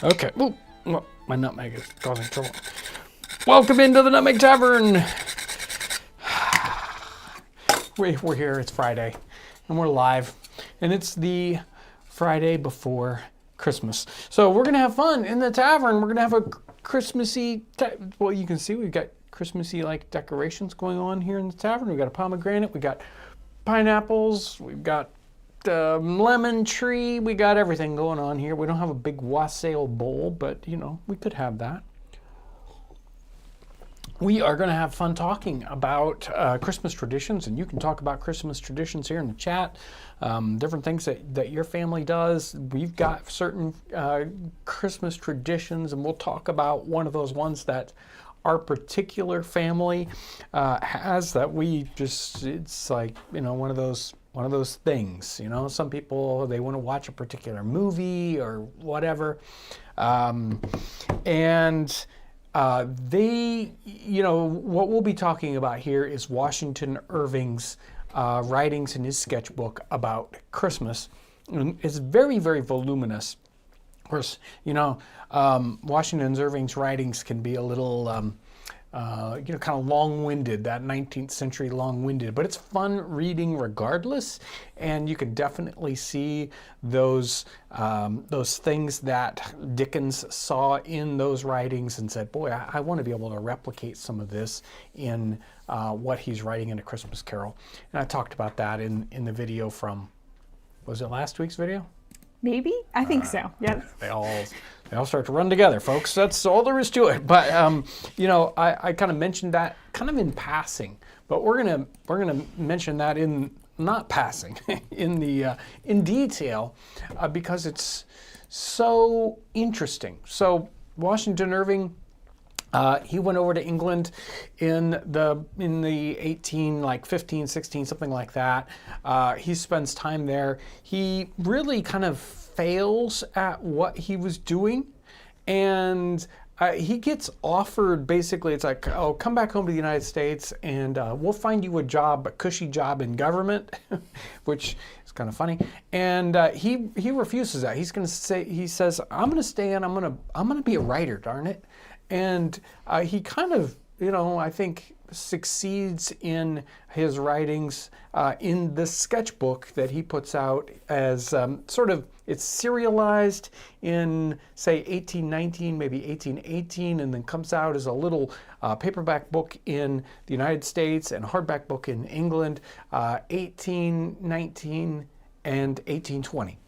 Okay. Ooh, well, my nutmeg is causing trouble. Welcome into the Nutmeg Tavern. We're here. It's Friday, and we're live, and it's the Friday before Christmas. So we're gonna have fun in the tavern. We're gonna have a Christmassy. Well, you can see we've got Christmassy like decorations going on here in the tavern. We've got a pomegranate. We got pineapples. We've got lemon tree. We got everything going on here. We don't have a big wassail bowl, but you know, we could have that. We are going to have fun talking about Christmas traditions, and you can talk about Christmas traditions here in the chat, different things that your family does. We've got certain Christmas traditions, and we'll talk about one of those ones that our particular family has that we just, it's like, you know, one of those things, you know. Some people, they want to watch a particular movie or whatever, and they, you know, what we'll be talking about here is Washington Irving's writings in his sketchbook about Christmas. And it's very, very voluminous. Of course, you know, Washington Irving's writings can be a little, you know, kind of long-winded, that 19th century long-winded, but it's fun reading regardless. And you can definitely see those things that Dickens saw in those writings and said, boy, I want to be able to replicate some of this in what he's writing in A Christmas Carol. And I talked about that in the video from, was it last week's video? Maybe? I think so, yes. They all start to run together, folks. That's all there is to it. But you know, I kind of mentioned that kind of in passing, but we're gonna mention that in not passing, in detail, because it's so interesting. So Washington Irving, he went over to England in the 15, 16, something like that. He spends time there. He really kind of fails at what he was doing, and he gets offered, basically, it's like, oh, come back home to the United States and we'll find you a job, a cushy job in government, which is kind of funny. And he refuses that. He says, I'm gonna stay and I'm gonna be a writer, darn it. And he kind of, you know, I think succeeds in his writings in the sketchbook that he puts out as sort of, it's serialized in, say, 1819, maybe 1818, and then comes out as a little paperback book in the United States and hardback book in England, 1819 and 1820.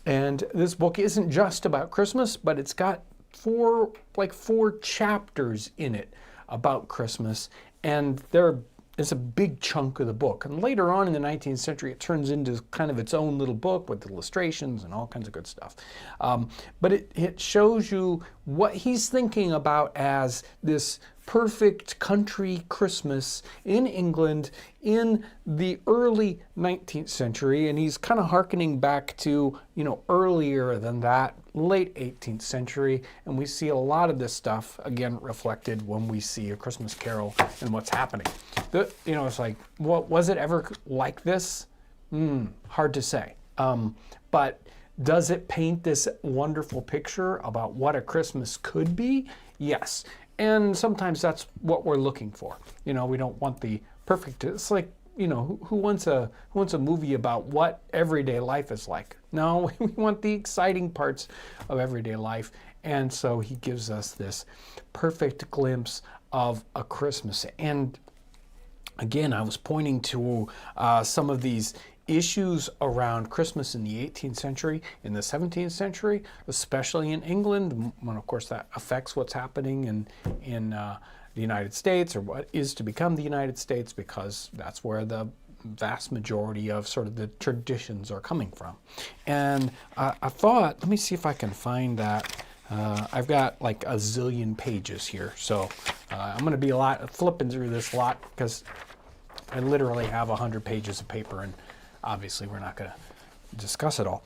And this book isn't just about Christmas, but it's got four chapters in it about Christmas, and there is a big chunk of the book. And later on in the 19th century, it turns into kind of its own little book with illustrations and all kinds of good stuff. But it shows you what he's thinking about as this perfect country Christmas in England in the early 19th century, and he's kind of hearkening back to, you know, earlier than that, late 18th century, and we see a lot of this stuff again reflected when we see A Christmas Carol and what's happening. You know, it's like, what was it ever like this? Hard to say. But does it paint this wonderful picture about what a Christmas could be? Yes. And sometimes that's what we're looking for. You know, we don't want the perfect. It's like, you know, who wants a movie about what everyday life is like? No, we want the exciting parts of everyday life. And so he gives us this perfect glimpse of a Christmas. And again, I was pointing to some of these issues around Christmas in the 18th century, in the 17th century, especially in England, when of course that affects what's happening in the United States, or what is to become the United States, because that's where the vast majority of sort of the traditions are coming from. And I thought, let me see if I can find that. I've got like a zillion pages here, so I'm going to be flipping through this a lot, because I literally have 100 pages of paper, and obviously we're not going to discuss it all.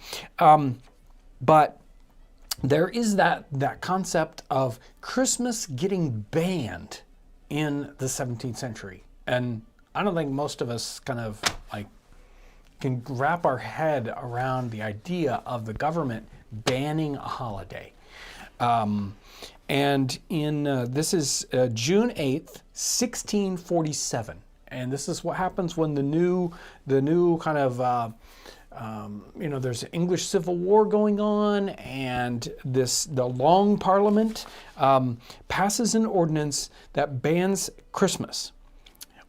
But there is that concept of Christmas getting banned in the 17th century. And I don't think most of us kind of like can wrap our head around the idea of the government banning a holiday. And in this is June 8th, 1647. And this is what happens when the new kind of there's an English Civil War going on, and the Long Parliament passes an ordinance that bans Christmas.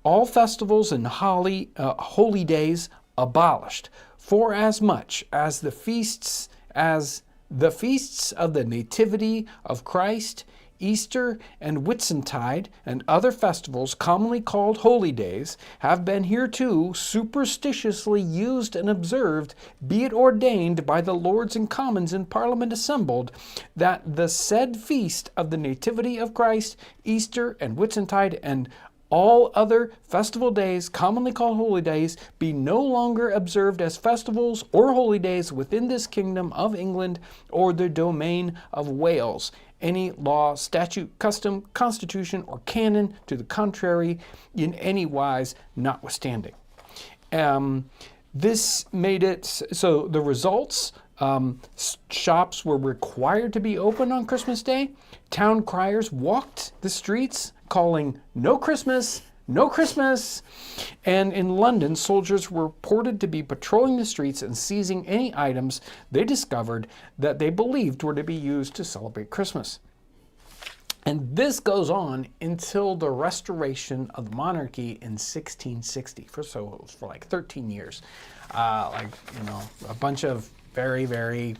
All festivals and holy days abolished, for as much as the feasts of the Nativity of Christ, Easter, and Whitsuntide, and other festivals commonly called holy days, have been hereto superstitiously used and observed, be it ordained by the Lords and Commons in Parliament assembled, that the said feast of the Nativity of Christ, Easter, and Whitsuntide, and all other festival days, commonly called holy days, be no longer observed as festivals or holy days within this kingdom of England or the domain of Wales. Any law, statute, custom, constitution, or canon to the contrary in any wise notwithstanding. This made it so the results, shops were required to be open on Christmas Day. Town criers walked the streets calling, "No Christmas, no Christmas." And in London, soldiers were reported to be patrolling the streets and seizing any items they discovered that they believed were to be used to celebrate Christmas. And this goes on until the restoration of the monarchy in 1660. So for like 13 years. A bunch of very, very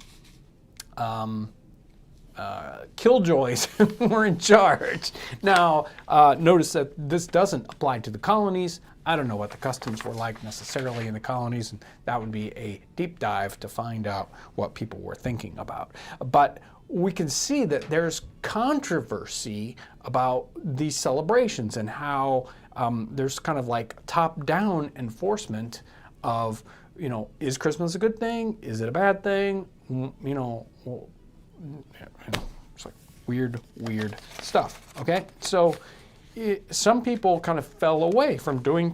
killjoys were in charge. Now, notice that this doesn't apply to the colonies. I don't know what the customs were like necessarily in the colonies, and that would be a deep dive to find out what people were thinking about. But we can see that there's controversy about these celebrations and how there's kind of like top-down enforcement of, is Christmas a good thing? Is it a bad thing? It's like weird stuff, okay? So some people kind of fell away from doing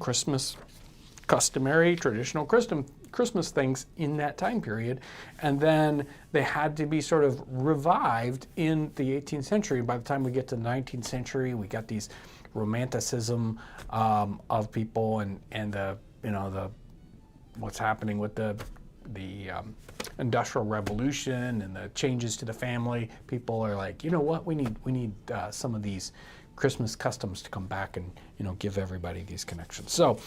customary, traditional Christmas things in that time period, and then they had to be sort of revived in the 18th century. By the time we get to the 19th century, we got these romanticism of people and the what's happening with the Industrial Revolution and the changes to the family. People are like, you know what, we need some of these Christmas customs to come back and give everybody these connections. So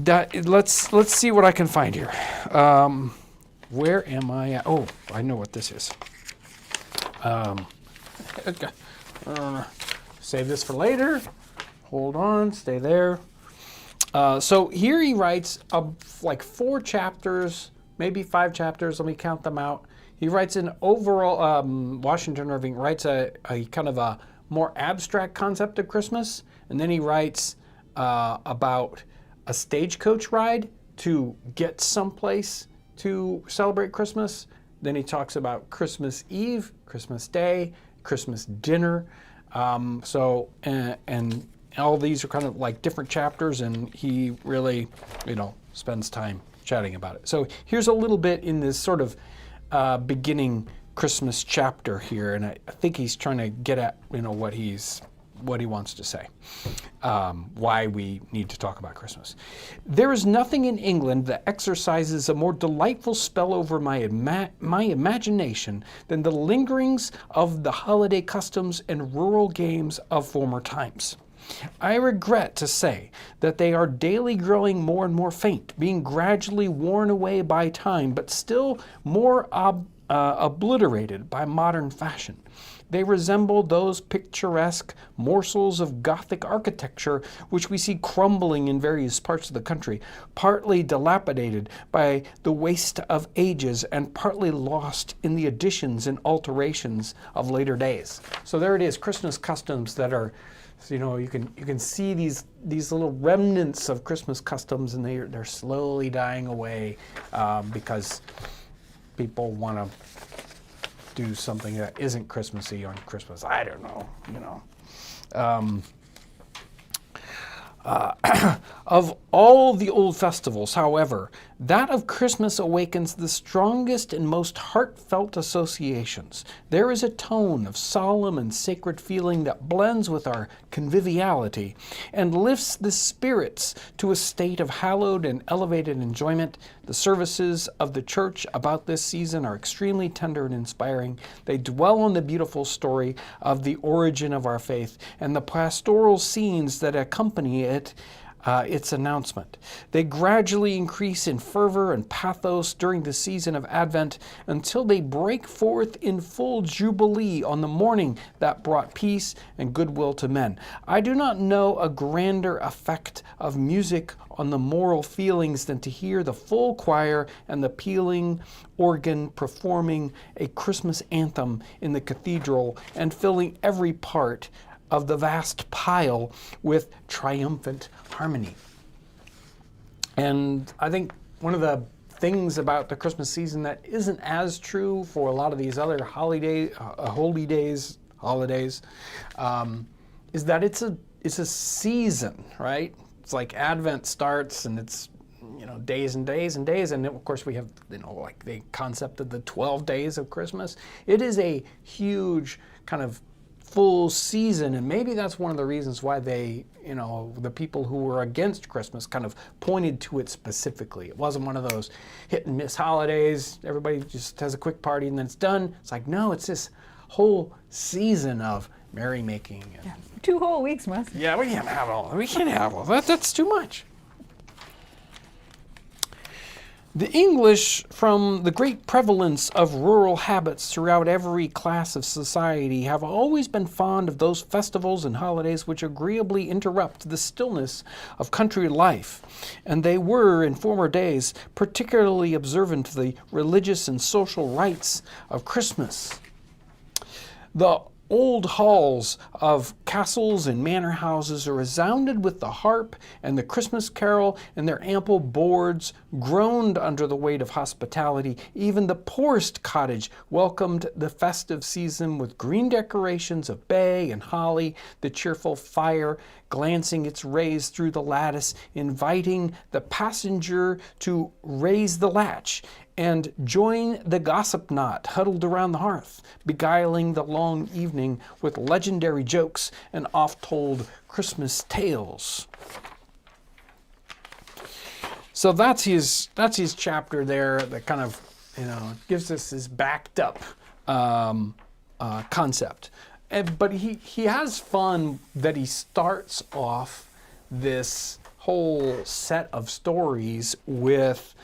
let's see what I can find here. Where am I at? Oh, I know what this is. Save this for later. Hold on, stay there. So here he writes like 4 chapters, maybe 5 chapters. Let me count them out. He writes an overall, Washington Irving writes a kind of a more abstract concept of Christmas. And then he writes about a stagecoach ride to get someplace to celebrate Christmas. Then he talks about Christmas Eve, Christmas Day, Christmas dinner. And all these are kind of like different chapters, and he really, spends time chatting about it. So here's a little bit in this sort of beginning Christmas chapter here, and I think he's trying to get at, what he wants to say, why we need to talk about Christmas. There is nothing in England that exercises a more delightful spell over my imagination than the lingerings of the holiday customs and rural games of former times. I regret to say that they are daily growing more and more faint, being gradually worn away by time, but still more obliterated by modern fashion. They resemble those picturesque morsels of Gothic architecture which we see crumbling in various parts of the country, partly dilapidated by the waste of ages and partly lost in the additions and alterations of later days. So there it is, Christmas customs that are, you can see these little remnants of Christmas customs, and they're slowly dying away because people want to do something that isn't Christmassy on Christmas. I don't know, Of all the old festivals, however, That of Christmas awakens the strongest and most heartfelt associations. There is a tone of solemn and sacred feeling that blends with our conviviality and lifts the spirits to a state of hallowed and elevated enjoyment. The services of the church about this season are extremely tender and inspiring. They dwell on the beautiful story of the origin of our faith and the pastoral scenes that accompany it. Its announcement. They gradually increase in fervor and pathos during the season of Advent until they break forth in full jubilee on the morning that brought peace and goodwill to men. I do not know a grander effect of music on the moral feelings than to hear the full choir and the pealing organ performing a Christmas anthem in the cathedral and filling every part of the vast pile with triumphant harmony. And I think one of the things about the Christmas season that isn't as true for a lot of these other holidays, is that it's a season, right? It's like Advent starts and it's days and days and days, and of course we have like the concept of the 12 days of Christmas. It is a huge kind of full season, and maybe that's one of the reasons why they, the people who were against Christmas kind of pointed to it specifically. It wasn't one of those hit and miss holidays. Everybody just has a quick party and then it's done. It's like, no, it's this whole season of merrymaking. Yeah. 2 whole weeks, Wes. Yeah, we can't have all that. That's too much. The English, from the great prevalence of rural habits throughout every class of society, have always been fond of those festivals and holidays which agreeably interrupt the stillness of country life, and they were, in former days, particularly observant of the religious and social rites of Christmas. The old halls of castles and manor houses are resounded with the harp and the Christmas carol, and their ample boards groaned under the weight of hospitality. Even the poorest cottage welcomed the festive season with green decorations of bay and holly, the cheerful fire glancing its rays through the lattice, inviting the passenger to raise the latch and join the gossip knot huddled around the hearth, beguiling the long evening with legendary jokes and oft-told Christmas tales. So that's his chapter there that kind of gives us his backed up concept. But he has fun that he starts off this whole set of stories with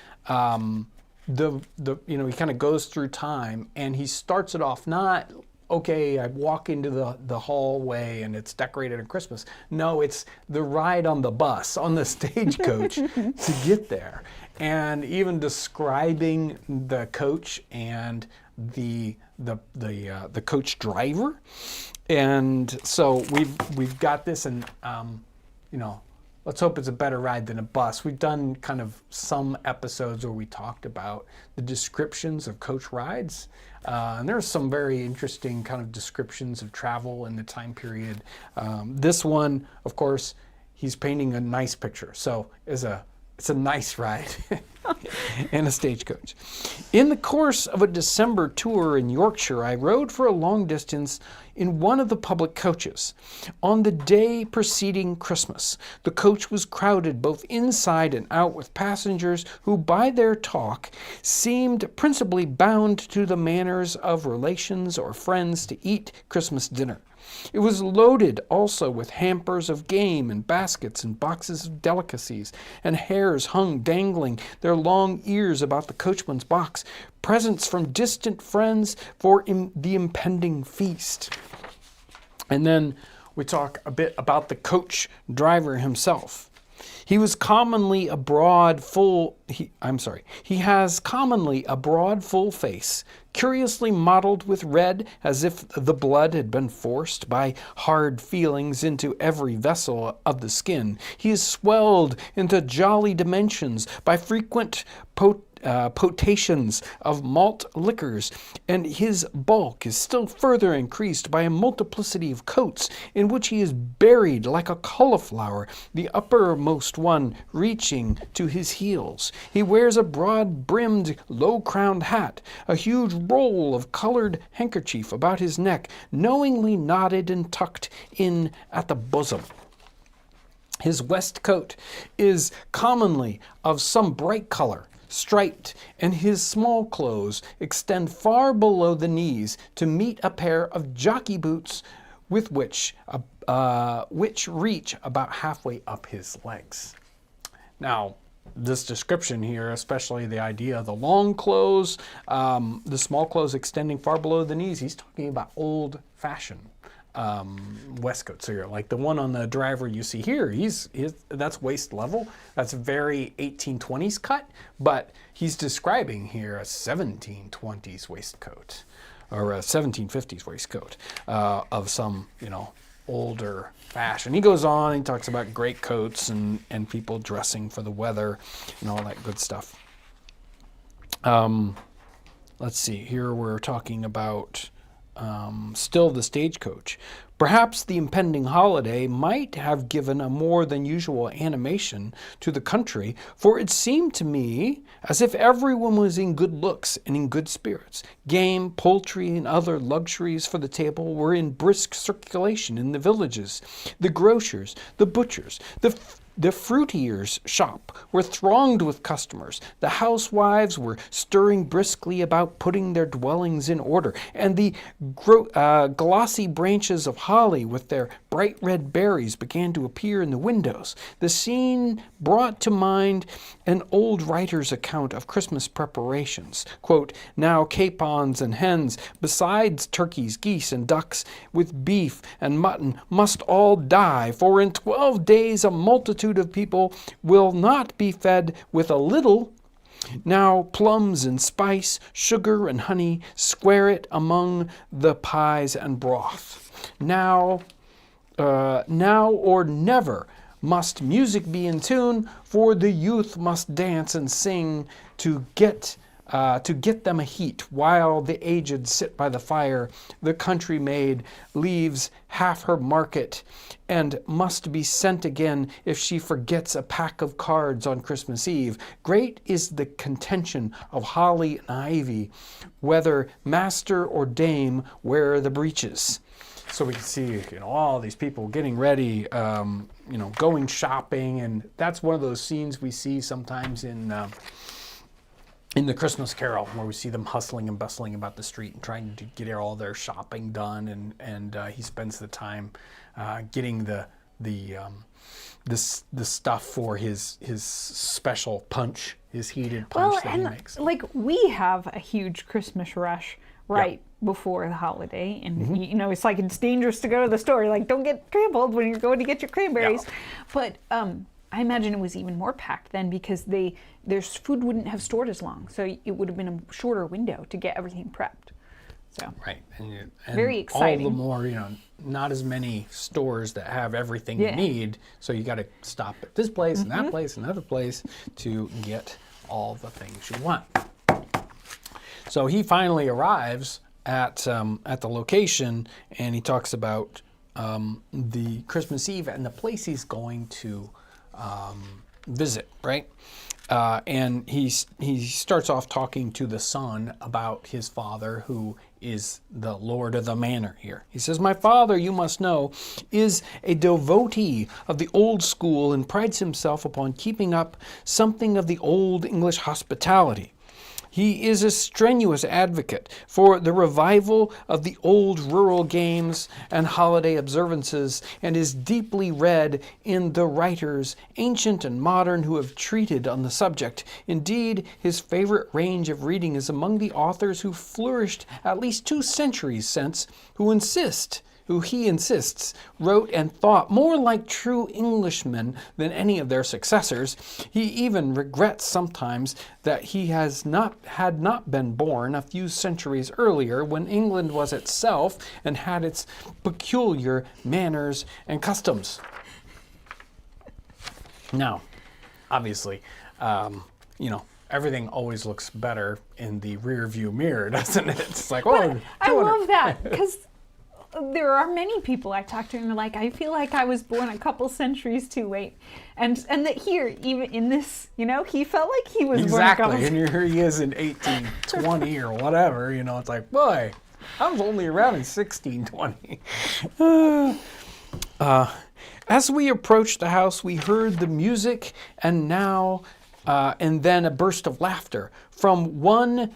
he kind of goes through time, and he starts it off not, okay, I walk into the hallway and it's decorated on Christmas. No, it's the ride on the bus, on the stagecoach to get there. And even describing the coach and the coach driver. And so we've got this, and let's hope it's a better ride than a bus. We've done kind of some episodes where we talked about the descriptions of coach rides. And there are some very interesting kind of descriptions of travel in the time period. This one, of course, he's painting a nice picture. So it's a nice ride in a stagecoach. In the course of a December tour in Yorkshire, I rode for a long distance in one of the public coaches. On the day preceding Christmas, the coach was crowded both inside and out with passengers who, by their talk, seemed principally bound to the manners of relations or friends to eat Christmas dinner. It was loaded also with hampers of game and baskets and boxes of delicacies, and hares hung dangling their long ears about the coachman's box, presents from distant friends for the impending feast. And then we talk a bit about the coach driver himself. He has commonly a broad, full face, curiously mottled with red, as if the blood had been forced by hard feelings into every vessel of the skin. He is swelled into jolly dimensions by frequent potations of malt liquors, and his bulk is still further increased by a multiplicity of coats in which he is buried like a cauliflower, the uppermost one reaching to his heels. He wears a broad-brimmed, low-crowned hat, a huge roll of colored handkerchief about his neck, knowingly knotted and tucked in at the bosom. His waistcoat is commonly of some bright color, striped, and his small clothes extend far below the knees to meet a pair of jockey boots with which reach about halfway up his legs. Now, this description here, especially the idea of the long clothes, the small clothes extending far below the knees, he's talking about old-fashioned waistcoat. So you're like the one on the driver you see here, that's waist level. That's very 1820s cut, but he's describing here a 1720s waistcoat or a 1750s waistcoat of some, older fashion. He goes on, he talks about great coats and people dressing for the weather and all that good stuff. Let's see, here we're talking about still the stagecoach. Perhaps the impending holiday might have given a more than usual animation to the country, for it seemed to me as if everyone was in good looks and in good spirits. Game, poultry, and other luxuries for the table were in brisk circulation in the villages. The grocers, the butchers, the fruiterer's shop were thronged with customers. The housewives were stirring briskly about putting their dwellings in order, and the glossy branches of holly with their bright red berries began to appear in the windows. The scene brought to mind an old writer's account of Christmas preparations. Quote, "Now capons and hens, besides turkeys, geese, and ducks, with beef and mutton, must all die, for in 12 days a multitude of people will not be fed with a little. Now plums and spice, sugar and honey, square it among the pies and broth. Now or never must music be in tune, for the youth must dance and sing to get them a heat, while the aged sit by the fire. The country maid leaves half her market, and must be sent again if she forgets a pack of cards on Christmas Eve. Great is the contention of holly and ivy, whether master or dame wear the breeches." So we can see, all these people getting ready, going shopping, and that's one of those scenes we see sometimes in the Christmas Carol, where we see them hustling and bustling about the street and trying to get all their shopping done, and he spends the time getting the stuff for his special punch, his heated punch that he makes. Like, we have a huge Christmas rush before the holiday, and it's like it's dangerous to go to the store. Like, don't get trampled when you're going to get your cranberries. Yeah. But I imagine it was even more packed then, because their food wouldn't have stored as long, so it would have been a shorter window to get everything prepped. So right, and very exciting. All the more, not as many stores that have everything you need, so you got to stop at this place and that place and another place to get all the things you want. So he finally arrives at the location, and he talks about the Christmas Eve and the place he's going to visit, right? And he starts off talking to the son about his father, who is the lord of the manor here. He says, "My father, you must know, is a devotee of the old school and prides himself upon keeping up something of the old English hospitality. He is a strenuous advocate for the revival of the old rural games and holiday observances, and is deeply read in the writers, ancient and modern, who have treated on the subject. Indeed, his favorite range of reading is among the authors who flourished at least 2 centuries since, who he insists, wrote and thought more like true Englishmen than any of their successors. He even regrets sometimes that he had not been born a few centuries earlier, when England was itself and had its peculiar manners and customs." Now, obviously, everything always looks better in the rear view mirror, doesn't it? It's like, I love that because there are many people I talk to and they're like, I feel like I was born a couple centuries too late. And that here, even in this, he felt like he was born a couple Exactly. And here he is in 1820 or whatever, it's like, boy, I was only around in 1620. As we approached the house, we heard the music and then a burst of laughter from one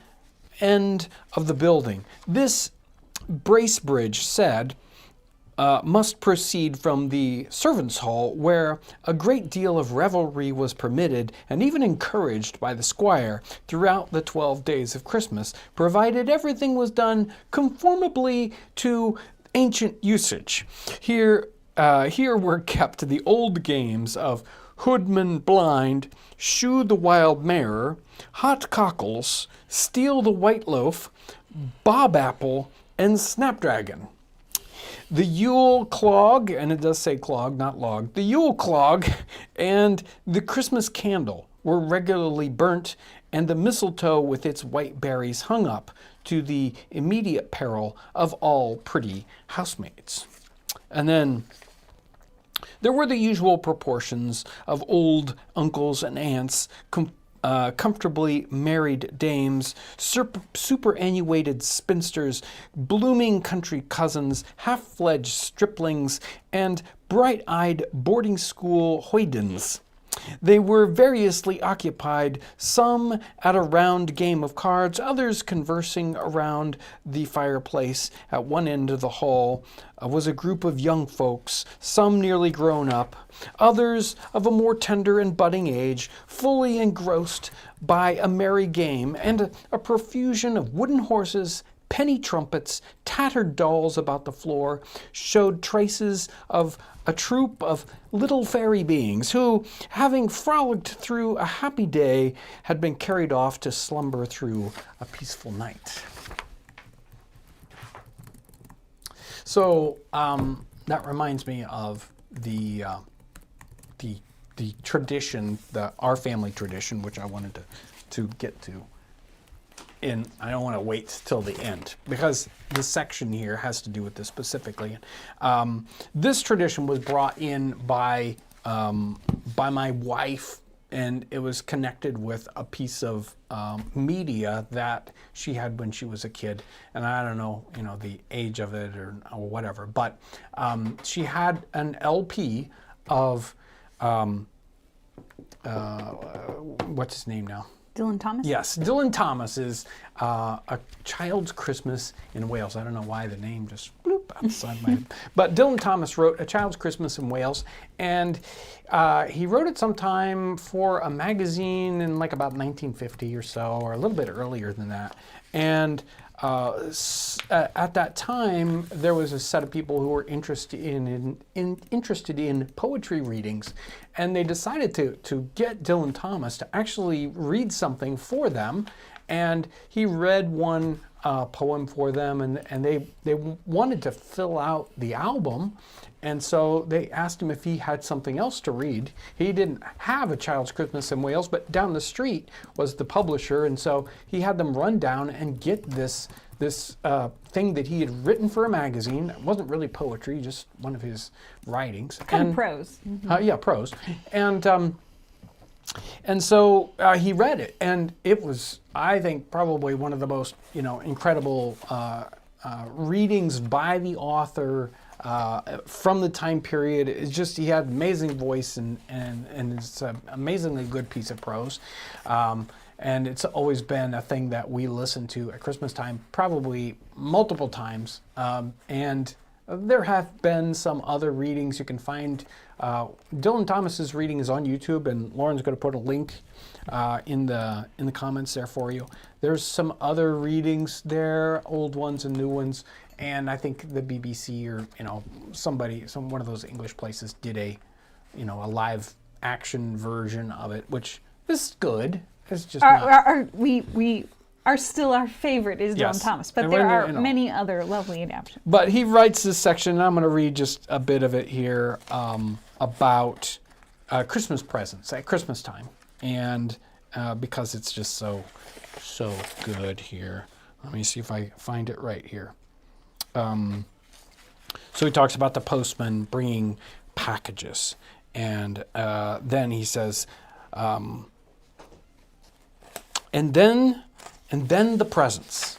end of the building. This Bracebridge said must proceed from the servants' hall, where a great deal of revelry was permitted and even encouraged by the squire throughout the 12 days of Christmas, provided everything was done conformably to ancient usage. Here were kept the old games of Hoodman Blind, Shoe the Wild Mare, Hot Cockles, Steal the White Loaf, Bob Apple, and Snapdragon. The Yule Clog, and it does say clog, not log, the Yule Clog and the Christmas Candle were regularly burnt, and the mistletoe with its white berries hung up, to the immediate peril of all pretty housemaids. And then there were the usual proportions of old uncles and aunts, comfortably married dames, superannuated spinsters, blooming country cousins, half-fledged striplings, and bright-eyed boarding school hoydens. They were variously occupied, some at a round game of cards, others conversing around the fireplace. At one end of the hall was a group of young folks, some nearly grown up, others of a more tender and budding age, fully engrossed by a merry game, and a profusion of wooden horses, penny trumpets, tattered dolls about the floor showed traces of a troop of little fairy beings who, having frolicked through a happy day, had been carried off to slumber through a peaceful night. So that reminds me of the tradition, our family tradition, which I wanted to get to. And I don't want to wait till the end because this section here has to do with this specifically. This tradition was brought in by my wife, and it was connected with a piece of media that she had when she was a kid. And I don't know, the age of it or whatever, but she had an LP of what's his name now? Dylan Thomas? Yes, Dylan Thomas is A Child's Christmas in Wales. I don't know why the name just bloop outside my head. But Dylan Thomas wrote A Child's Christmas in Wales, and he wrote it sometime for a magazine in like about 1950 or so, or a little bit earlier than that. And at that time, there was a set of people who were interested in poetry readings, and they decided to get Dylan Thomas to actually read something for them. And he read one poem for them, and they wanted to fill out the album. And so they asked him if he had something else to read. He didn't have A Child's Christmas in Wales, but down the street was the publisher, and so he had them run down and get this thing that he had written for a magazine. It wasn't really poetry, just one of his writings. Kind of prose. Mm-hmm. Yeah, prose. And so he read it, and it was, I think, probably one of the most incredible readings by the author. From the time period. It's just, he had amazing voice and it's an amazingly good piece of prose. And it's always been a thing that we listen to at Christmas time, probably multiple times. And there have been some other readings you can find. Dylan Thomas's reading is on YouTube, and Lauren's going to put a link in the comments there for you. There's some other readings there, old ones and new ones. And I think the BBC or one of those English places did a live action version of it, which is good. It's just still our favorite is Jon Thomas, but there are many other lovely adaptations. But he writes this section, and I'm going to read just a bit of it here about Christmas presents at Christmas time, and because it's just so good here. Let me see if I find it right here. So he talks about the postman bringing packages, and then he says, and then the presents.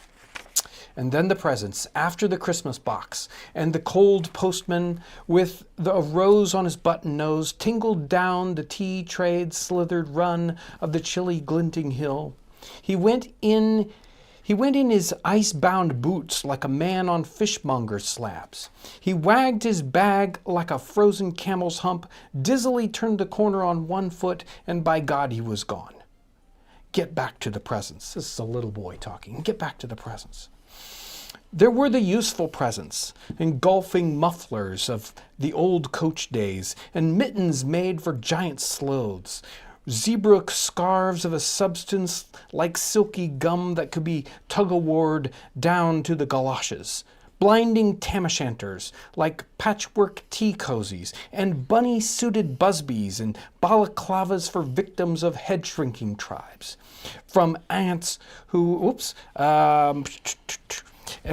And then the presents, after the Christmas box, and the cold postman with a rose on his button nose tingled down the tea-trayed slithered run of the chilly glinting hill. He went in his ice-bound boots like a man on fishmonger's slabs. He wagged his bag like a frozen camel's hump, dizzily turned the corner on one foot, and by God he was gone. Get back to the presents. This is a little boy talking. Get back to the presents. There were the useful presents, engulfing mufflers of the old coach days, and mittens made for giant sloths, zebra scarves of a substance like silky gum that could be tug-o-warred down to the galoshes, blinding tam-o'-shanters like patchwork tea cozies, and bunny-suited busbies and balaclavas for victims of head-shrinking tribes. From ants who,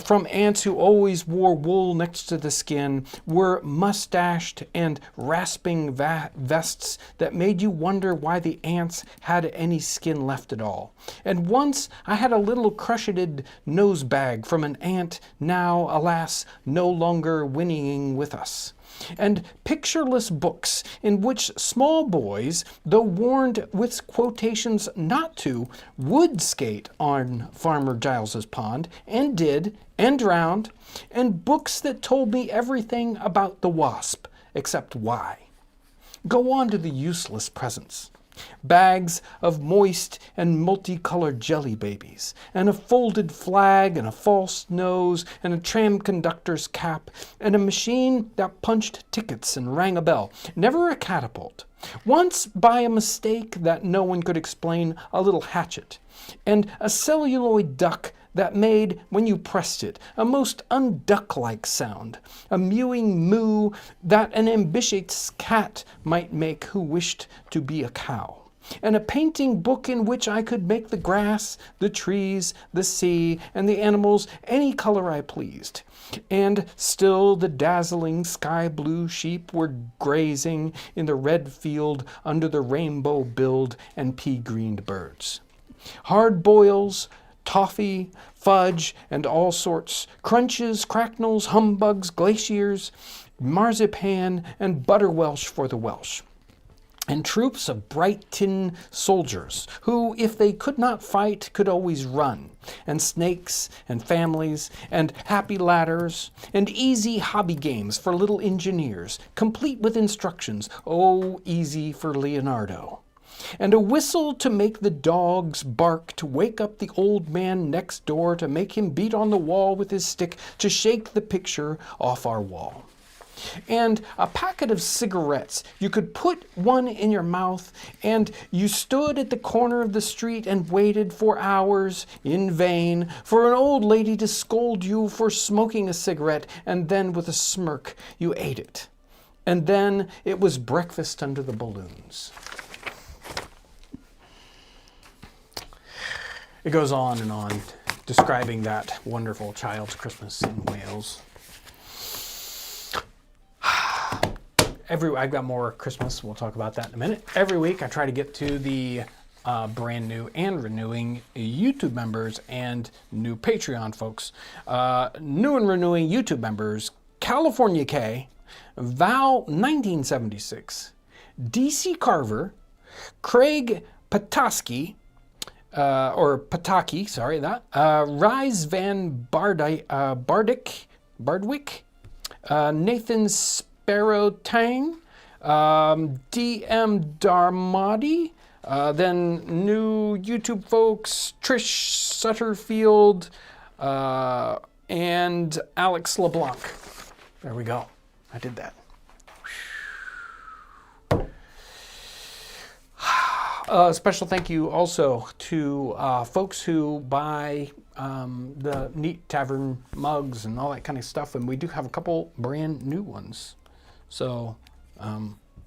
from ants who always wore wool next to the skin, were mustached and rasping vests that made you wonder why the ants had any skin left at all. And once I had a little crucheted nose bag from an ant now, alas, no longer whinnying with us. And pictureless books in which small boys, though warned with quotations not to, would skate on Farmer Giles's pond, and did, and drowned, and books that told me everything about the wasp, except why. Go on to the useless presents. Bags of moist and multicolored jelly babies, and a folded flag, and a false nose, and a tram conductor's cap, and a machine that punched tickets and rang a bell. Never a catapult. Once, by a mistake that no one could explain, a little hatchet, and a celluloid duck that made, when you pressed it, a most unduck-like sound, a mewing moo that an ambitious cat might make who wished to be a cow, and a painting book in which I could make the grass, the trees, the sea, and the animals any color I pleased. And still the dazzling sky-blue sheep were grazing in the red field under the rainbow-billed and pea-greened birds. Hard boils, toffee, fudge, and all sorts, crunches, cracknels, humbugs, glaciers, marzipan, and butterwelsh for the Welsh. And troops of bright tin soldiers, who, if they could not fight, could always run, and snakes, and families, and happy ladders, and easy hobby games for little engineers, complete with instructions, oh, easy for Leonardo. And a whistle to make the dogs bark, to wake up the old man next door, to make him beat on the wall with his stick, to shake the picture off our wall. And a packet of cigarettes. You could put one in your mouth, and you stood at the corner of the street and waited for hours, in vain, for an old lady to scold you for smoking a cigarette, and then with a smirk you ate it. And then it was breakfast under the balloons. It goes on and on, describing that wonderful child's Christmas in Wales. I've got more Christmas. We'll talk about that in a minute. Every week I try to get to the brand new and renewing YouTube members and new Patreon folks. New and renewing YouTube members, California K, Val 1976, DC Carver, Craig Pataski, Rise Van Bardwick, Nathan Sparrow Tang, DM Darmody, then new YouTube folks, Trish Sutterfield, and Alex LeBlanc. There we go. I did that. A special thank you also to folks who buy the Neat Tavern mugs and all that kind of stuff, and we do have a couple brand new ones. So,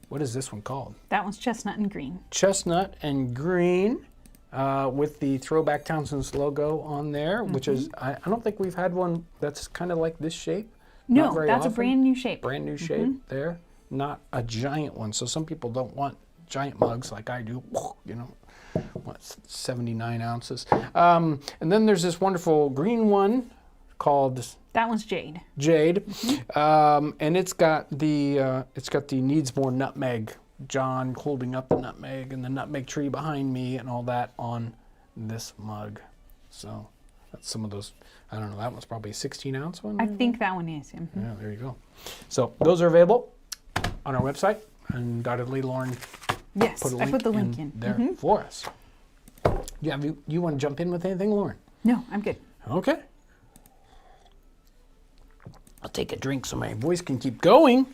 what is this one called? That one's chestnut and green. Chestnut and green. with the throwback Townsend's logo on there, which is, I don't think we've had one that's kind of like this shape. No, that's a brand new shape. Brand new shape there, not a giant one. So some people don't want giant mugs like I do, you know, what, 79 ounces. And then there's this wonderful green one called... That one's Jade. Jade, and it's got the needs more nutmeg. John holding up the nutmeg and the nutmeg tree behind me and all that on this mug. So that's some of those. I don't know. That one's probably a 16-ounce one. I think that one is. Yeah, there you go. So those are available on our website. Undoubtedly, Lauren. Yes, I put the link in there for us. Yeah, you want to jump in with anything, Lauren? No, I'm good. Okay. I'll take a drink so my voice can keep going.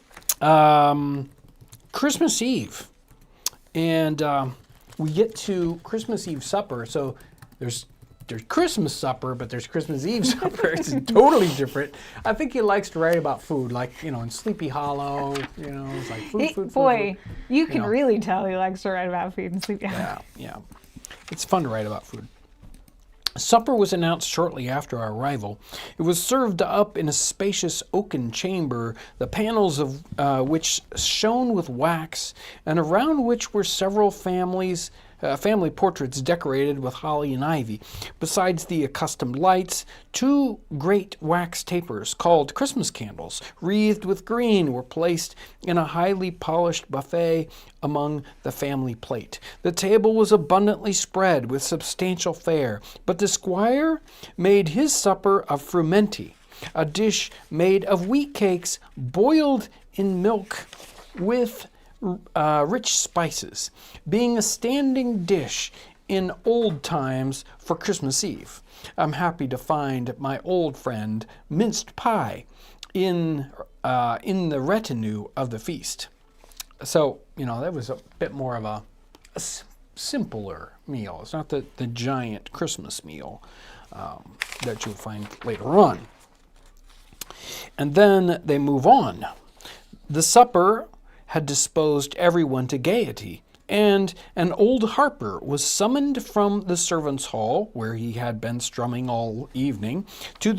Christmas Eve. And we get to Christmas Eve supper. So there's Christmas supper, but there's Christmas Eve supper. It's totally different. I think he likes to write about food, like, you know, in Sleepy Hollow, you know, it's like food. Boy, you can really tell he likes to write about food in Sleepy Hollow. Yeah. It's fun to write about food. Supper was announced shortly after our arrival. It was served up in a spacious oaken chamber, the panels of which shone with wax, and around which were several family portraits decorated with holly and ivy. Besides the accustomed lights, 2 great wax tapers, called Christmas candles, wreathed with green, were placed in a highly polished buffet among the family plate. The table was abundantly spread with substantial fare, but the squire made his supper of frumenti, a dish made of wheat cakes boiled in milk with rich spices, being a standing dish in old times for Christmas Eve. I'm happy to find my old friend minced pie in the retinue of the feast. So, you know, that was a bit more of a simpler meal. It's not the giant Christmas meal that you'll find later on. And then they move on. The supper had disposed everyone to gaiety, and an old harper was summoned from the servants' hall, where he had been strumming all evening, to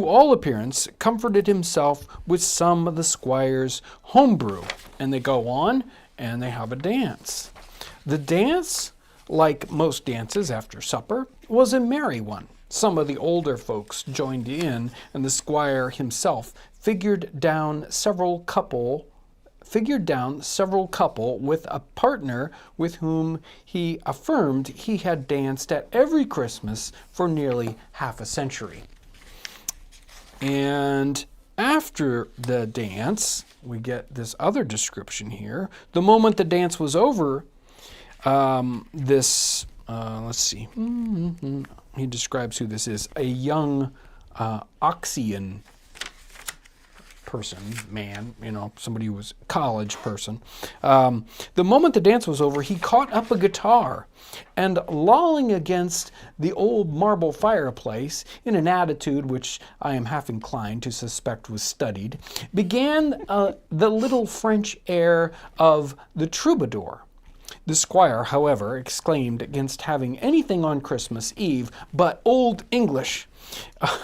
all appearance, comforted himself with some of the squire's homebrew. And they go on, and they have a dance. The dance, like most dances after supper, was a merry one. Some of the older folks joined in, and the squire himself figured down several couple with a partner with whom he affirmed he had danced at every Christmas for nearly half a century. And after the dance, we get this other description here. The moment the dance was over, let's see. He describes who this is. A young Oxian person, man, you know, somebody who was a college person. The moment the dance was over, he caught up a guitar and, lolling against the old marble fireplace in an attitude which I am half inclined to suspect was studied, began the little French air of the Troubadour. The squire, however, exclaimed against having anything on Christmas Eve but Old English,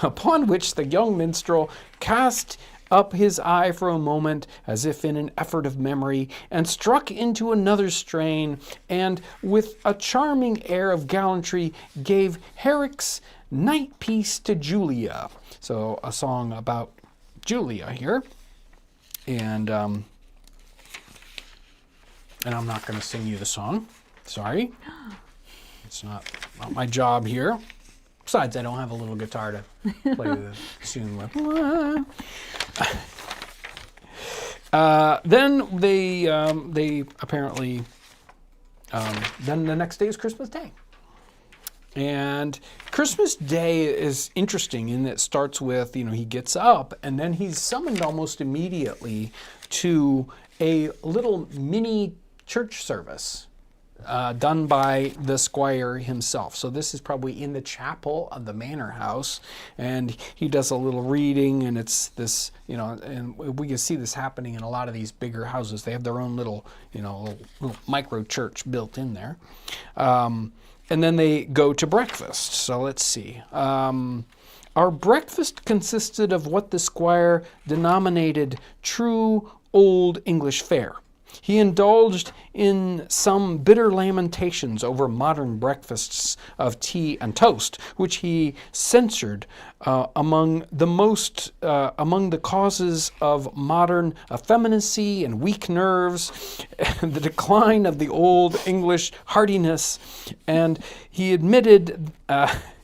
upon which the young minstrel cast up his eye for a moment as if in an effort of memory, and struck into another strain, and with a charming air of gallantry gave Herrick's Night Piece to Julia. So a song about Julia here. And I'm not going to sing you the song. Sorry. It's not my job here. Besides, I don't have a little guitar to play the tune with. Then they apparently, then the next day is Christmas Day. And Christmas Day is interesting in that it starts with, you know, he gets up and then he's summoned almost immediately to a little mini church service done by the squire himself. So this is probably in the chapel of the manor house, and he does a little reading, and it's this, and we can see this happening in a lot of these bigger houses. They have their own little micro church built in there. And then they go to breakfast. So let's see. Our breakfast consisted of what the squire denominated true old English fare. He indulged in some bitter lamentations over modern breakfasts of tea and toast, which he censured among the causes of modern effeminacy and weak nerves, the decline of the old English heartiness, and he admitted.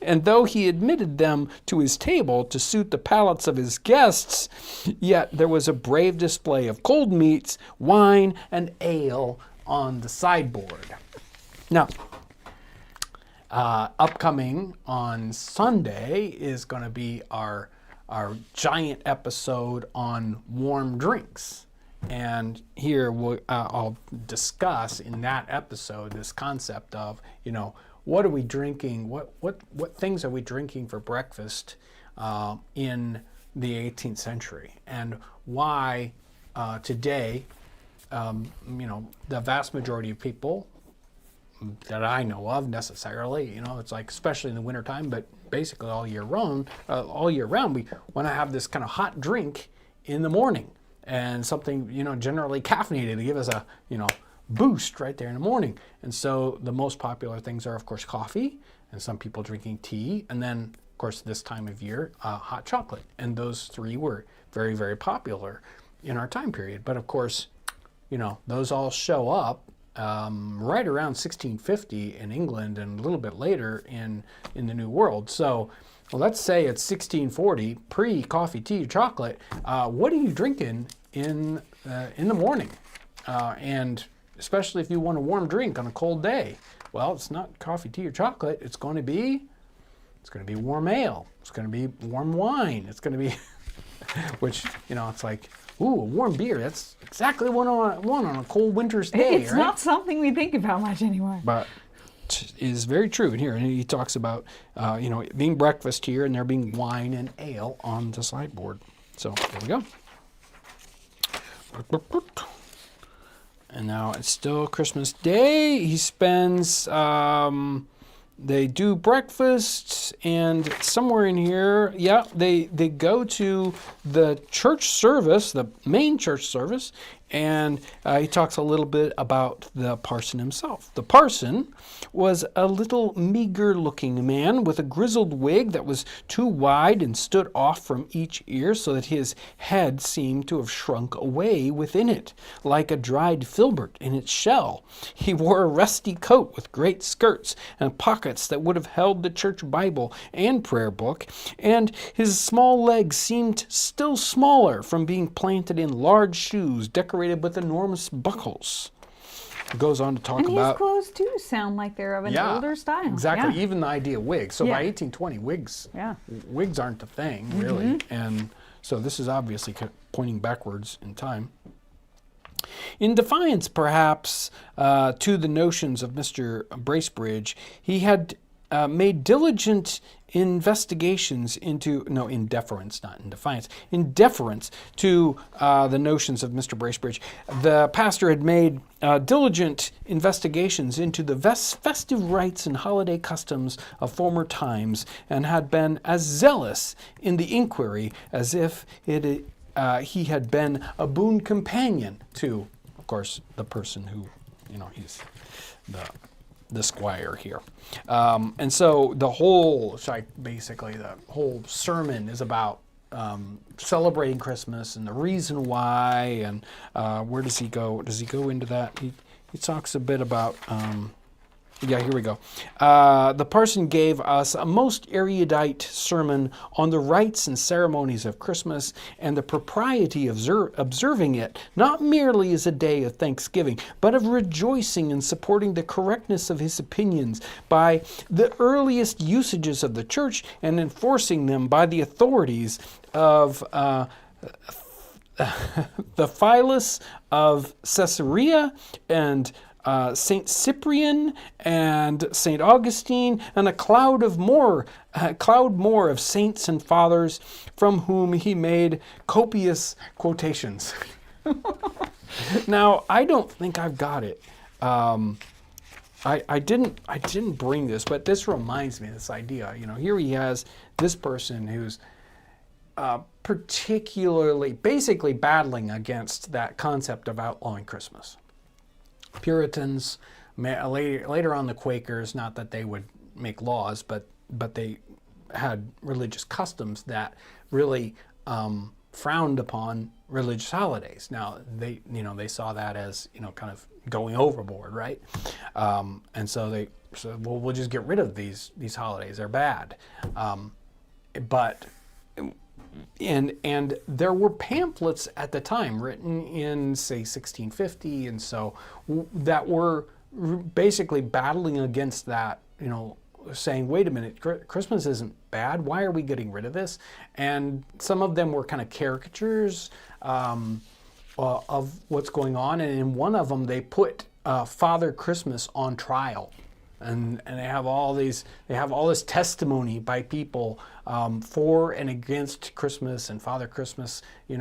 And though he admitted them to his table to suit the palates of his guests, yet there was a brave display of cold meats, wine, and ale on the sideboard. Now, upcoming on Sunday is going to be our giant episode on warm drinks. And here I'll discuss in that episode this concept of, what are we drinking? What things are we drinking for breakfast in the 18th century, and why today, the vast majority of people that I know of necessarily, it's like especially in the wintertime, but basically all year round, we want to have this kind of hot drink in the morning, and something generally caffeinated to give us a boost right there in the morning. And so the most popular things are, of course, coffee, and some people drinking tea, and then, of course, this time of year, hot chocolate. And those three were very, very popular in our time period. But of course, those all show up right around 1650 in England, and a little bit later in the New World. So let's say it's 1640, pre-coffee, tea, chocolate. What are you drinking in the morning? And especially if you want a warm drink on a cold day. Well, it's not coffee, tea, or chocolate. It's going to be warm ale. It's going to be warm wine. It's going to be, which, it's like, ooh, a warm beer. That's exactly what I want on a cold winter's day, It's right? not something we think about much anymore. But it is very true. And here, and he talks about, it being breakfast here, and there being wine and ale on the sideboard. So there we go. And now it's still Christmas Day. He spends, they do breakfast, and somewhere in here, they go to the church service, the main church service, and he talks a little bit about the parson himself. The parson was a little meager-looking man with a grizzled wig that was too wide and stood off from each ear so that his head seemed to have shrunk away within it, like a dried filbert in its shell. He wore a rusty coat with great skirts and pockets that would have held the church Bible and prayer book, and his small legs seemed still smaller from being planted in large shoes decorated with enormous buckles. It goes on to talk about... And his clothes, too, sound like they're of an older style. Exactly. Yeah. Even the idea of wigs. So by 1820, wigs aren't a thing, really. And so this is obviously pointing backwards in time. In defiance, perhaps, to the notions of Mr. Bracebridge, he had made diligent investigations into, in deference to the notions of Mr. Bracebridge. The pastor had made diligent investigations into the festive rites and holiday customs of former times, and had been as zealous in the inquiry as if he had been a boon companion to, of course, the person who, he's the squire here. And so the whole sermon is about celebrating Christmas and the reason why, and where does he go? Does he go into that? He talks a bit about... here we go. The parson gave us a most erudite sermon on the rites and ceremonies of Christmas and the propriety of observing it, not merely as a day of thanksgiving, but of rejoicing and supporting the correctness of his opinions by the earliest usages of the church and enforcing them by the authorities of the Philus of Caesarea and Saint Cyprian and Saint Augustine, and a cloud more of saints and fathers, from whom he made copious quotations. Now, I don't think I've got it. I didn't bring this, but this reminds me of this idea. Here he has this person who's particularly, basically battling against that concept of outlawing Christmas. Puritans, later on the Quakers, not that they would make laws, but they had religious customs that really frowned upon religious holidays. Now they saw that as kind of going overboard, right? And so they said, well, we'll just get rid of these holidays. They're bad. And there were pamphlets at the time written in, say, 1650, and so that were basically battling against that, saying, wait a minute, Christmas isn't bad. Why are we getting rid of this? And some of them were kind of caricatures of what's going on. And in one of them, they put Father Christmas on trial. And they have all this testimony by people for and against Christmas, and Father Christmas, he's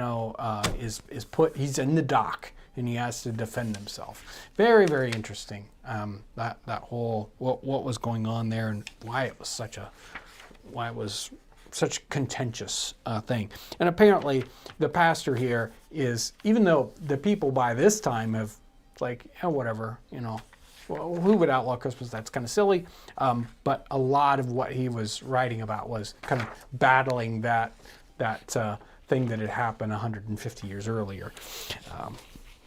in the dock and he has to defend himself. Very, very interesting. That whole what was going on there, and why it was such a contentious thing. And apparently the pastor here is, even though the people by this time have whatever, well, who would outlaw Christmas? That's kind of silly. But a lot of what he was writing about was kind of battling that thing that had happened 150 years earlier,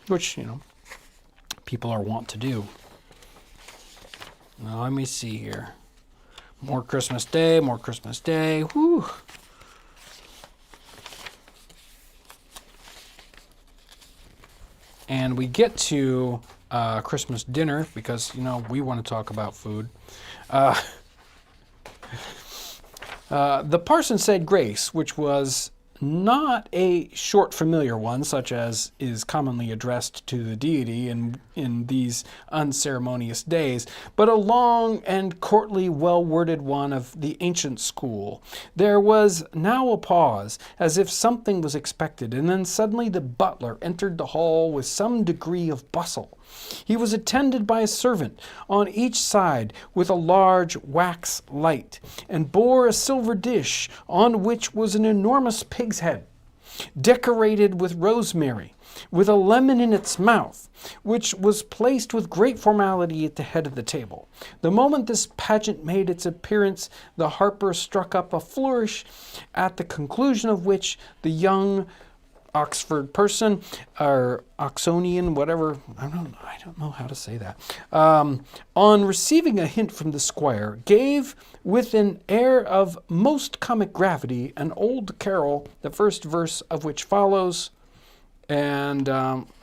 which, people are wont to do. Now, let me see here. More Christmas Day. Whew. And we get to Christmas dinner because, we want to talk about food. The parson said grace, which was not a short familiar one, such as is commonly addressed to the deity in these unceremonious days, but a long and courtly, well-worded one of the ancient school. There was now a pause, as if something was expected, and then suddenly the butler entered the hall with some degree of bustle. He was attended by a servant on each side with a large wax light, and bore a silver dish on which was an enormous pig's head, decorated with rosemary, with a lemon in its mouth, which was placed with great formality at the head of the table. The moment this pageant made its appearance, the harper struck up a flourish, at the conclusion of which the young Oxford person, or Oxonian, whatever, I don't know how to say that, on receiving a hint from the squire, gave, with an air of most comic gravity, an old carol, the first verse of which follows, and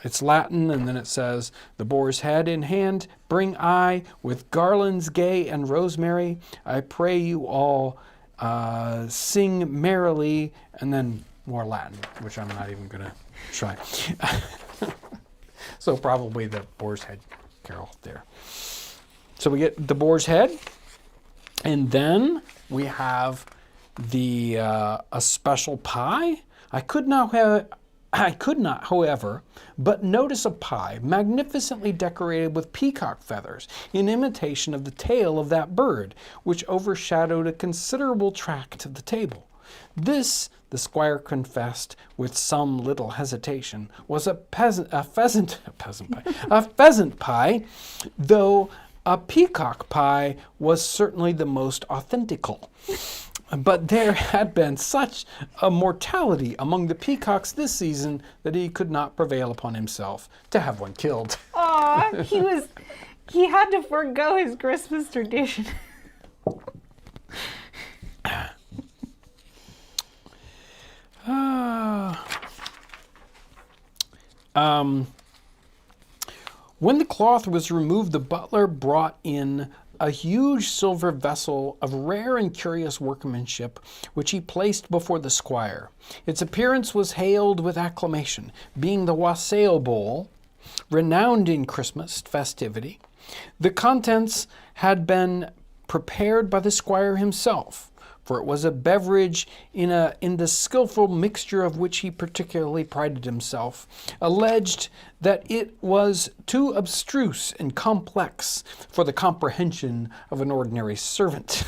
it's Latin, and then it says, the boar's head in hand bring I, with garlands gay and rosemary, I pray you all, sing merrily, and then more Latin, which I'm not even going to try. So probably the boar's head carol there. So we get the boar's head, and then we have the a special pie. I could not, however, but notice a pie magnificently decorated with peacock feathers in imitation of the tail of that bird, which overshadowed a considerable tract of the table. This, the squire confessed with some little hesitation, was a pheasant pie, though a peacock pie was certainly the most authentical. But there had been such a mortality among the peacocks this season that he could not prevail upon himself to have one killed. Aw, he had to forego his Christmas tradition. When the cloth was removed, the butler brought in a huge silver vessel of rare and curious workmanship, which he placed before the squire. Its appearance was hailed with acclamation, being the wassail bowl, renowned in Christmas festivity. The contents had been prepared by the squire himself, for it was a beverage in the skillful mixture of which he particularly prided himself, alleged that it was too abstruse and complex for the comprehension of an ordinary servant.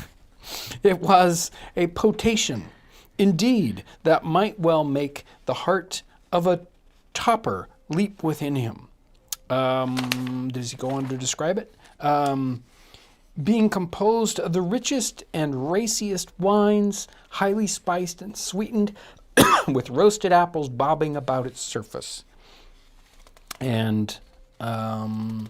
It was a potation, indeed, that might well make the heart of a toper leap within him. Does he go on to describe it? Being composed of the richest and raciest wines, highly spiced and sweetened, with roasted apples bobbing about its surface. And then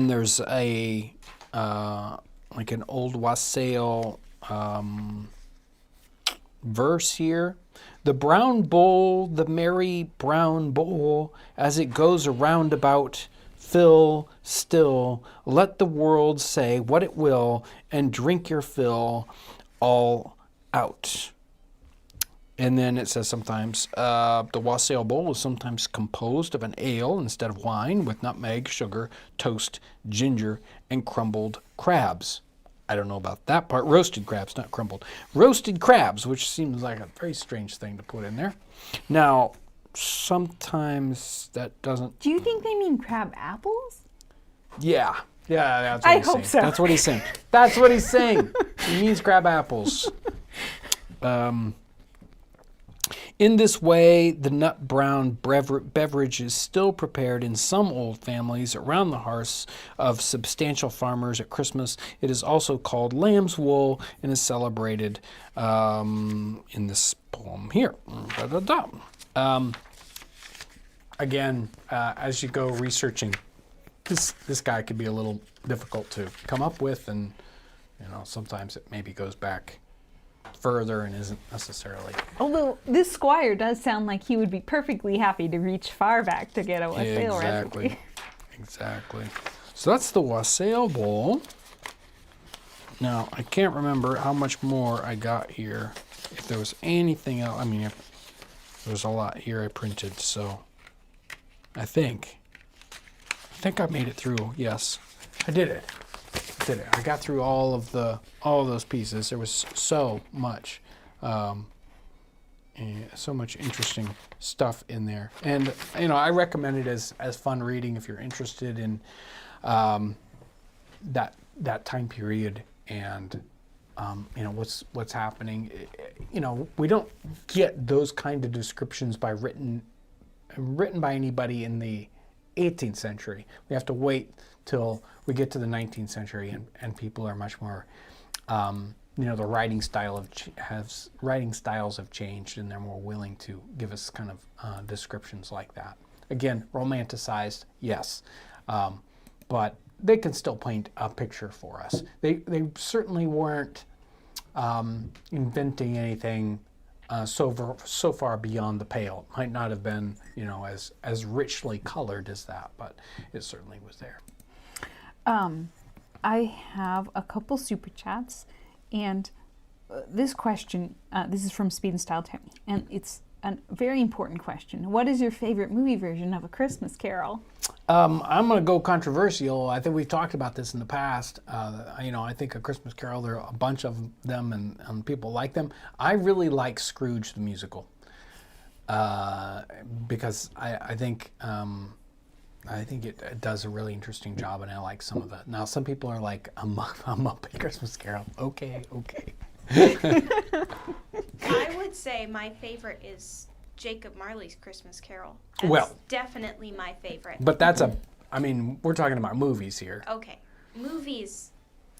there's a like an old wassail verse here. The brown bowl, the merry brown bowl, as it goes around about, fill still, let the world say what it will, and drink your fill all out. And then it says sometimes the wassail bowl is sometimes composed of an ale instead of wine, with nutmeg, sugar, toast, ginger, and crumbled crabs. I don't know about that part. Roasted crabs, not crumbled. Roasted crabs, which seems like a very strange thing to put in there. Now, sometimes that doesn't... Do you think they mean crab apples? Yeah, that's what I he's hope saying. so. That's what he's saying. That's what he's saying. He means crab apples. In this way, the nut brown beverage is still prepared in some old families around the hearths of substantial farmers at Christmas. It is also called lamb's wool and is celebrated in this poem here. Again, as you go researching, this guy could be a little difficult to come up with, and sometimes it maybe goes back further and isn't necessarily. Although this squire does sound like he would be perfectly happy to reach far back to get a wassail recipe. Exactly. So that's the wassail bowl. Now, I can't remember how much more I got here. If there was anything else, there's a lot here I printed, so I think I made it through. Yes, I did it. I got through all of those pieces. There was so much, so much interesting stuff in there, and I recommend it as fun reading if you're interested in that time period and what's happening. We don't get those kind of descriptions written by anybody in the 18th century. We have to wait till we get to the 19th century, and people are much more, the writing styles have changed, and they're more willing to give us kind of descriptions like that. Again, romanticized, yes, but they can still paint a picture for us. They certainly weren't inventing anything so far beyond the pale. It might not have been, as richly colored as that, but it certainly was there. I have a couple super chats, and this question, this is from Speed and Style Tammy, and it's a very important question. What is your favorite movie version of A Christmas Carol? I'm going to go controversial. I think we've talked about this in the past. I think A Christmas Carol, there are a bunch of them, and people like them. I really like Scrooge the musical because I think it does a really interesting job, and I like some of it. Now, some people are like, a Muppet Christmas Carol. Okay. I would say my favorite is Jacob Marley's Christmas Carol. That's Well, definitely my favorite. But we're talking about movies here. Okay. Movies.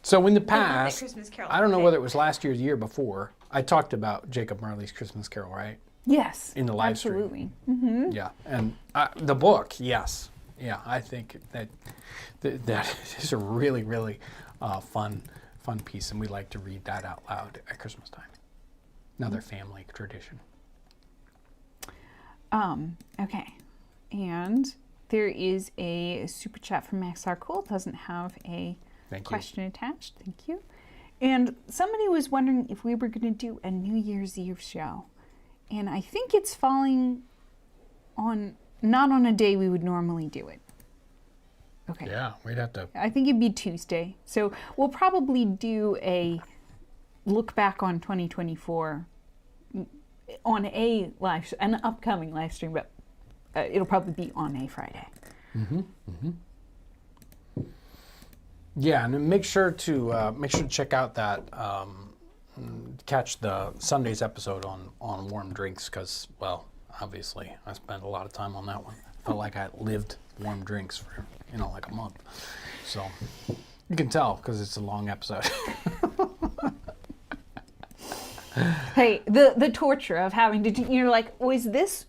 So in the The Muppet past, Christmas Carol. I don't know Okay. whether it was last year or the year before, I talked about Jacob Marley's Christmas Carol, right? Yes. In the live absolutely. stream. Yeah, and the book, yes. Yeah, I think that is a really, really fun piece, and we like to read that out loud at Christmas time. Another family tradition. Okay. And there is a super chat from Max Sarkool. Doesn't have a question attached. Thank you. And somebody was wondering if we were going to do a New Year's Eve show. And I think it's falling on not on a day we would normally do it. Okay. Yeah, we'd have to. I think it'd be Tuesday. So we'll probably do a look back on 2024 on an upcoming live stream, but it'll probably be on a Friday. Yeah, and make sure to check out that catch the Sunday's episode on warm drinks, because, well, obviously I spent a lot of time on that one. Felt like I lived warm drinks for like a month, so you can tell because it's a long episode. Hey, the torture of having to, you're like, oh, is this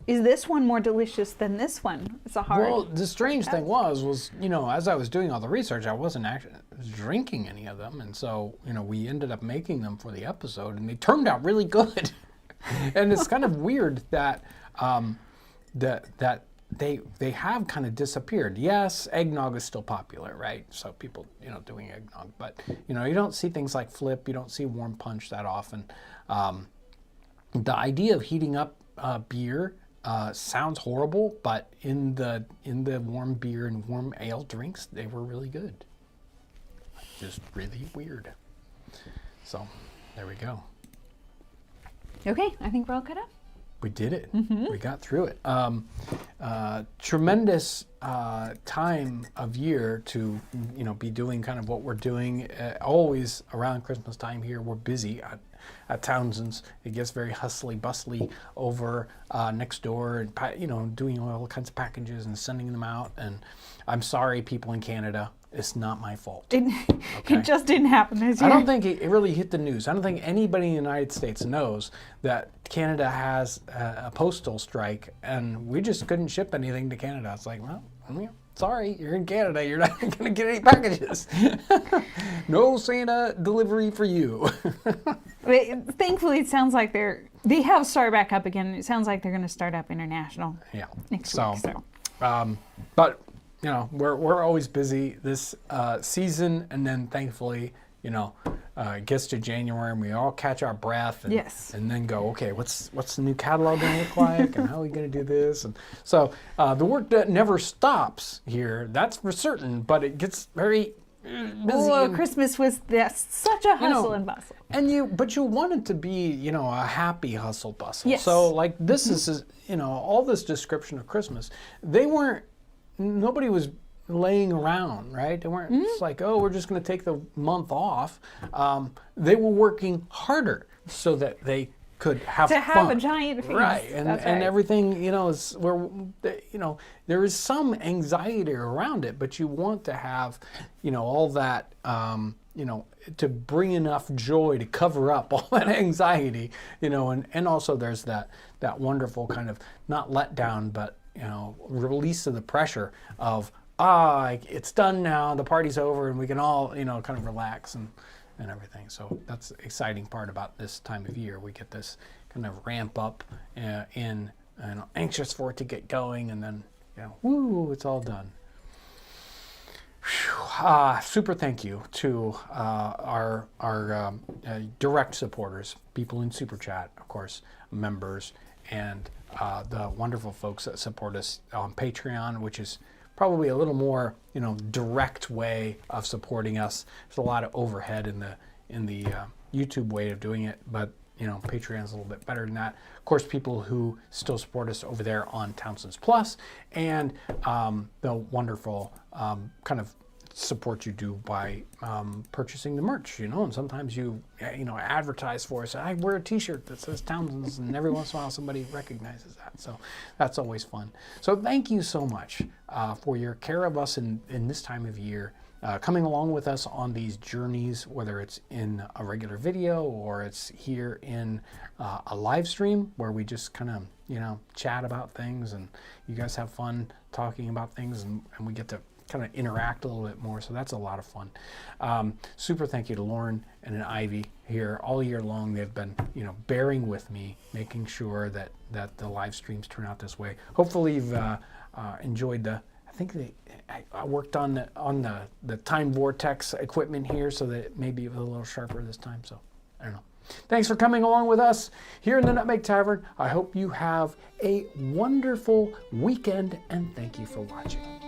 one more delicious than this one? It's a hard. Well, the strange thing was as I was doing all the research, I wasn't actually drinking any of them, and so we ended up making them for the episode, and they turned out really good. And it's kind of weird that that they have kind of disappeared. Yes, eggnog is still popular, right? So people doing eggnog, but you don't see things like flip, you don't see warm punch that often. The idea of heating up beer sounds horrible, but in the warm beer and warm ale drinks, they were really good. Just really weird. So there we go. Okay, I think we're all caught up. We did it. We got through it. Tremendous time of year to be doing kind of what we're doing. Always around Christmas time here, we're busy at Townsend's. It gets very hustly bustly over next door, and doing all kinds of packages and sending them out. And I'm sorry, people in Canada. It's not my fault. It just didn't happen this year. I don't think it really hit the news. I don't think anybody in the United States knows that Canada has a postal strike, and we just couldn't ship anything to Canada. It's like, well, sorry, you're in Canada. You're not going to get any packages. No Santa delivery for you. Thankfully, it sounds like they have started back up again. It sounds like they're going to start up international next week. So. But we're always busy this season, and then thankfully, it gets to January and we all catch our breath and, and then go, okay, what's the new catalog going to look like, and how are we going to do this? And so the work that never stops here, that's for certain, but it gets very busy. Well, Christmas was such a hustle and bustle. But you want it to be, a happy hustle bustle. Yes. So like this is, all this description of Christmas, nobody was laying around, right? They weren't just like, oh, we're just going to take the month off. They were working harder so that they could have fun. To have a giant feast. Right, and everything, is where, there is some anxiety around it, but you want to have, all that, to bring enough joy to cover up all that anxiety, and also there's that wonderful kind of not let down, but release of the pressure of it's done now, the party's over, and we can all kind of relax and everything. So that's the exciting part about this time of year. We get this kind of ramp up in anxious for it to get going, and then woo, it's all done. Super thank you to our direct supporters, people in Super Chat, of course, members, and the wonderful folks that support us on Patreon, which is probably a little more, direct way of supporting us. There's a lot of overhead in the YouTube way of doing it, but Patreon's a little bit better than that. Of course, people who still support us over there on Townsend's Plus, and the wonderful kind of support you do by purchasing the merch, and sometimes you advertise for us. I wear a t-shirt that says Townsend's, and every once in a while somebody recognizes that, so that's always fun. So thank you so much for your care of us in this time of year, coming along with us on these journeys, whether it's in a regular video or it's here in a live stream where we just kind of chat about things, and you guys have fun talking about things, and we get to kind of interact a little bit more, so that's a lot of fun. Super thank you to Lauren and Ivy here all year long. They've been bearing with me, making sure that the live streams turn out this way. Hopefully you've enjoyed I worked on the time vortex equipment here so that maybe it was a little sharper this time, so I don't know. Thanks for coming along with us here in the Nutmeg Tavern. I hope you have a wonderful weekend, and thank you for watching.